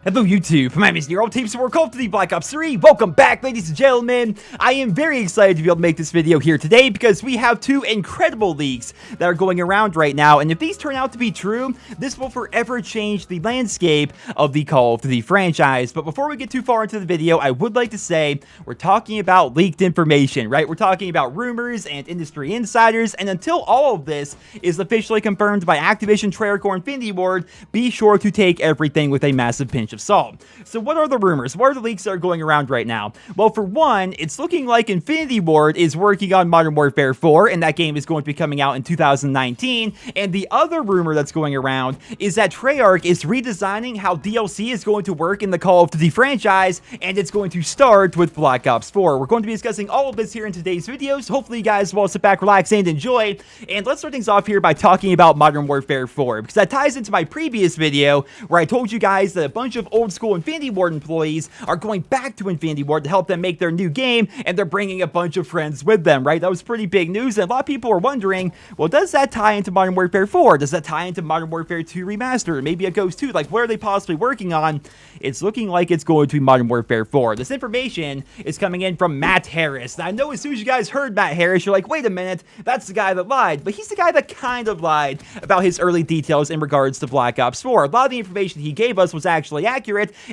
Hello YouTube, my name is Nero, Team Support Call of Duty Black Ops 3. Welcome back, ladies and gentlemen. I am very excited to be able to make this video here today because we have two incredible leaks that are going around right now, and if these turn out to be true, this will forever change the landscape of the Call of Duty franchise. But before we get too far into the video, I would like to say we're talking about leaked information, right? We're talking about rumors and industry insiders, and until all of this is officially confirmed by Activision, Treyarch, or Infinity Ward, be sure to take everything with a massive pinch of salt. So what are the rumors? What are the leaks that are going around right now? Well, for one, it's looking like Infinity Ward is working on Modern Warfare 4, and that game is going to be coming out in 2019. And the other rumor that's going around is that Treyarch is redesigning how DLC is going to work in the Call of Duty franchise, and it's going to start with Black Ops 4. We're going to be discussing all of this here in today's video, so hopefully you guys will sit back, relax, and enjoy. And let's start things off here by talking about Modern Warfare 4, because that ties into my previous video where I told you guys that a bunch of old school Infinity Ward employees are going back to Infinity Ward to help them make their new game, and they're bringing a bunch of friends with them, right? That was pretty big news, and a lot of people are wondering, well, does that tie into Modern Warfare 4? Does that tie into Modern Warfare 2 Remastered? Maybe it goes to, like, what are they possibly working on? It's looking like it's going to be Modern Warfare 4. This information is coming in from Matt Harris. Now, I know as soon as you guys heard Matt Harris, you're like, wait a minute, that's the guy that lied, but he's the guy that kind of lied about his early details in regards to Black Ops 4. A lot of the information he gave us was actually accurate,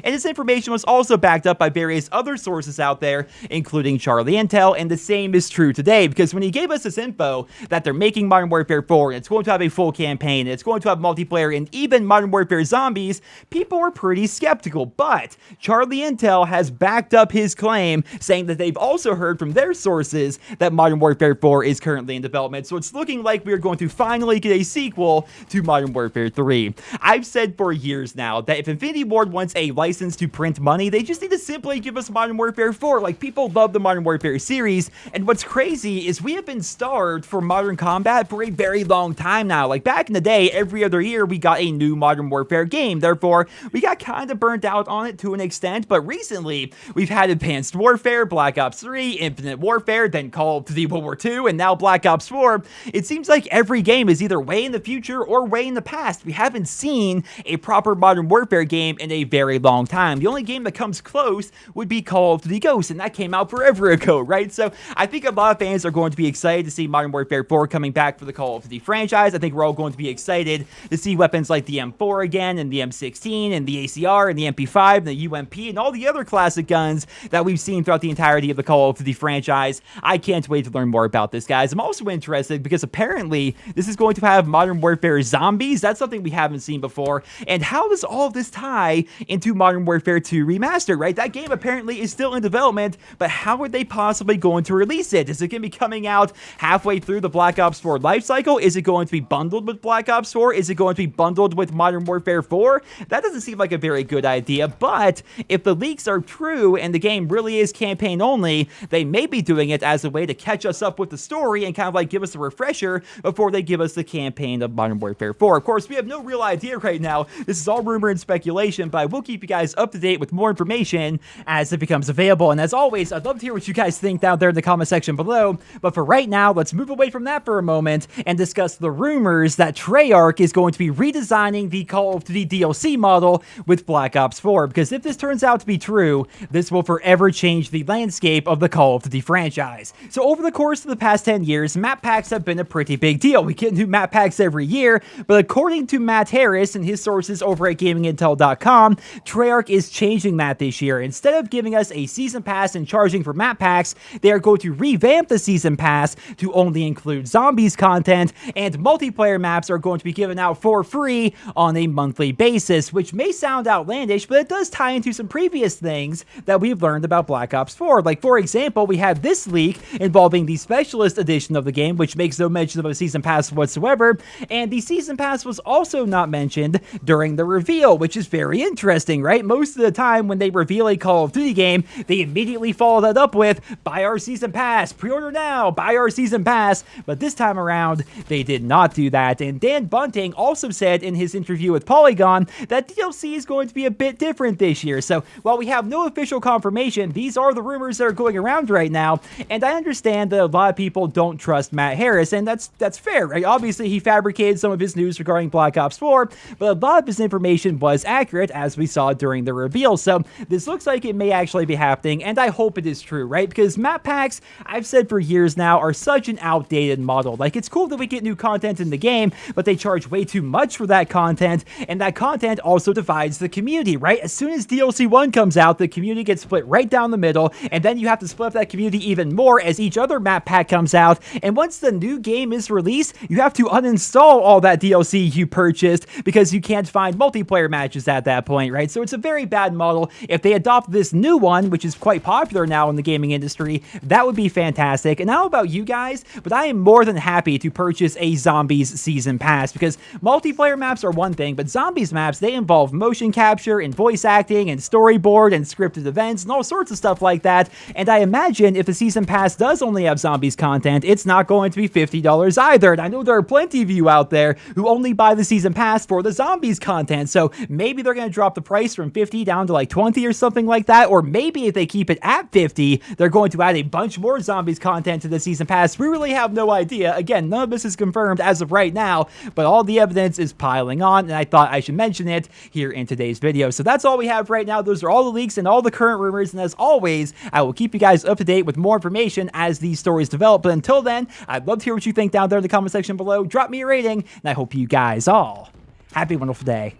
and this information was also backed up by various other sources out there, including Charlie Intel, and the same is true today, because when he gave us this info that they're making Modern Warfare 4, and it's going to have a full campaign, and it's going to have multiplayer, and even Modern Warfare Zombies, people were pretty skeptical, but Charlie Intel has backed up his claim, saying that they've also heard from their sources that Modern Warfare 4 is currently in development, so it's looking like we are going to finally get a sequel to Modern Warfare 3. I've said for years now that if Infinity Ward wants a license to print money, they just need to simply give us Modern Warfare 4. Like, people love the Modern Warfare series, and what's crazy is we have been starved for modern combat for a very long time now. Like, back in the day, every other year we got a new Modern Warfare game, therefore we got kind of burnt out on it to an extent, but recently we've had Advanced Warfare, Black Ops 3, Infinite Warfare, then Call of Duty World War II, and now Black Ops 4. It seems like every game is either way in the future or way in the past. We haven't seen a proper Modern Warfare game in a very long time. The only game that comes close would be Call of Duty Ghosts, and that came out forever ago, right? So I think a lot of fans are going to be excited to see Modern Warfare 4 coming back for the Call of Duty franchise. I think we're all going to be excited to see weapons like the M4 again, and the M16, and the ACR, and the MP5, and the UMP, and all the other classic guns that we've seen throughout the entirety of the Call of Duty franchise. I can't wait to learn more about this, guys. I'm also interested because apparently this is going to have Modern Warfare Zombies. That's something we haven't seen before. And how does all of this tie into Modern Warfare 2 Remastered, right? That game apparently is still in development, but how are they possibly going to release it? Is it going to be coming out halfway through the Black Ops 4 lifecycle? Is it going to be bundled with Black Ops 4? Is it going to be bundled with Modern Warfare 4? That doesn't seem like a very good idea, but if the leaks are true and the game really is campaign only, they may be doing it as a way to catch us up with the story and kind of like give us a refresher before they give us the campaign of Modern Warfare 4. Of course, we have no real idea right now. This is all rumor and speculation, but I will keep you guys up to date with more information as it becomes available. And as always, I'd love to hear what you guys think down there in the comment section below. But for right now, let's move away from that for a moment and discuss the rumors that Treyarch is going to be redesigning the Call of Duty DLC model with Black Ops 4. Because if this turns out to be true, this will forever change the landscape of the Call of Duty franchise. So over the course of the past 10 years, map packs have been a pretty big deal. We get new map packs every year, but according to Matt Harris and his sources over at GamingIntel.com, Treyarch is changing that this year. Instead of giving us a season pass and charging for map packs, they are going to revamp the season pass to only include zombies content, and multiplayer maps are going to be given out for free on a monthly basis, which may sound outlandish, but it does tie into some previous things that we've learned about Black Ops 4. Like, for example, we have this leak involving the Specialist Edition of the game, which makes no mention of a season pass whatsoever, and the season pass was also not mentioned during the reveal, which is very interesting. interesting, right? Most of the time when they reveal a Call of Duty game, they immediately follow that up with, buy our season pass, pre-order now, buy our season pass. But this time around, they did not do that. And Dan Bunting also said in his interview with Polygon that DLC is going to be a bit different this year. So while we have no official confirmation, these are the rumors that are going around right now. And I understand that a lot of people don't trust Matt Harris, and that's fair, right? Obviously, he fabricated some of his news regarding Black Ops 4, but a lot of his information was accurate, as we saw during the reveal. So this looks like it may actually be happening, and I hope it is true, right? Because map packs, I've said for years now, are such an outdated model. Like, it's cool that we get new content in the game, but they charge way too much for that content, and that content also divides the community, right? As soon as DLC 1 comes out, the community gets split right down the middle, and then you have to split up that community even more as each other map pack comes out. And once the new game is released, you have to uninstall all that DLC you purchased because you can't find multiplayer matches at that point, right? So it's a very bad model. If they adopt this new one, which is quite popular now in the gaming industry, that would be fantastic. And I don't know about you guys, but I am more than happy to purchase a Zombies season pass, because multiplayer maps are one thing, but Zombies maps, they involve motion capture and voice acting and storyboard and scripted events and all sorts of stuff like that. And I imagine if the season pass does only have Zombies content, it's not going to be $50 either. And I know there are plenty of you out there who only buy the season pass for the Zombies content. So maybe they're going to drop the price from 50 down to like 20 or something like that. Or maybe if they keep it at 50, they're going to add a bunch more Zombies content to the season pass. We really have no idea. Again, none of this is confirmed as of right now, but all the evidence is piling on, and I thought I should mention it here in today's video. So that's all we have right now. Those are all the leaks and all the current rumors, and as always, I will keep you guys up to date with more information as these stories develop. But until then, I'd love to hear what you think down there in the comment section below. Drop me a rating, and I hope you guys all have a wonderful day.